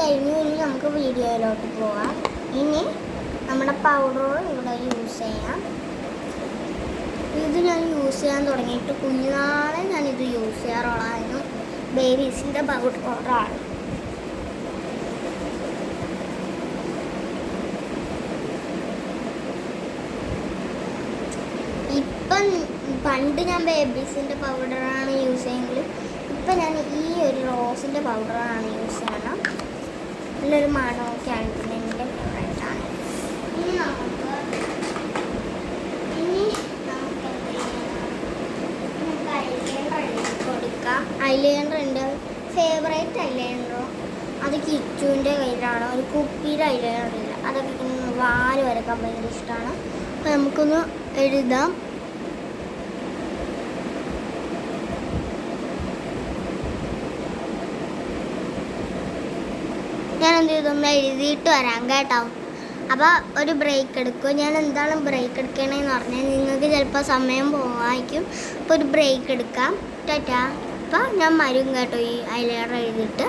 കഴിഞ്ഞു. ഇനി നമുക്ക് വീഡിയോയിലോട്ട് പോവാം. ഇനി നമ്മുടെ പൗഡർ ഇവിടെ യൂസ് ചെയ്യാം. ഇത് ഞാൻ യൂസ് ചെയ്യാൻ തുടങ്ങിയിട്ട് കുഞ്ഞുനാളെ ഞാനിത് യൂസ് ചെയ്യാറുള്ളതായിരുന്നു. ബേബീസിൻ്റെ പൗഡറാണ്. ഇപ്പം പണ്ട് ഞാൻ ബേബീസിൻ്റെ പൗഡറാണ് യൂസ് ചെയ്യുമെങ്കിലും ഇപ്പം ഞാൻ ഈ ഒരു റോസിൻ്റെ പൗഡറാണ് യൂസ് ചെയ്യണം. നല്ലൊരു മണമൊക്കെ ആയിട്ട് എൻ്റെ ഫേവറേറ്റാണ്. ഇനി നമുക്ക് ഐലൈനർ എഴുതി കൊടുക്കാം. ഐലൈനർ എൻ്റെ ഫേവറേറ്റ് ഐലൈനറോ അത് കിച്ചുവിൻ്റെ കയ്യിലാണ്. ഒരു കുപ്പിയുടെ ഐലൈനർ ഇല്ല, അതൊക്കെ വാല് വരക്കാൻ ഭയങ്കര ഇഷ്ടമാണ്. അപ്പോൾ നമുക്കൊന്ന് എഴുതാം. ഞാൻ എന്ത് ചെയ്തൊന്ന് എഴുതിയിട്ട് വരാം കേട്ടോ. അപ്പോൾ ഒരു ബ്രേക്ക് എടുക്കും. ഞാൻ എന്താണ് ബ്രേക്ക് എടുക്കണേന്ന് പറഞ്ഞാൽ നിങ്ങൾക്ക് ചിലപ്പോൾ സമയം പോവായിരിക്കും. അപ്പോൾ ഒരു ബ്രേക്ക് എടുക്കാം. ടാറ്റാ. അപ്പോൾ ഞാൻ വരും കേട്ടോ ഈ ഐലൈനർ എഴുതിയിട്ട്.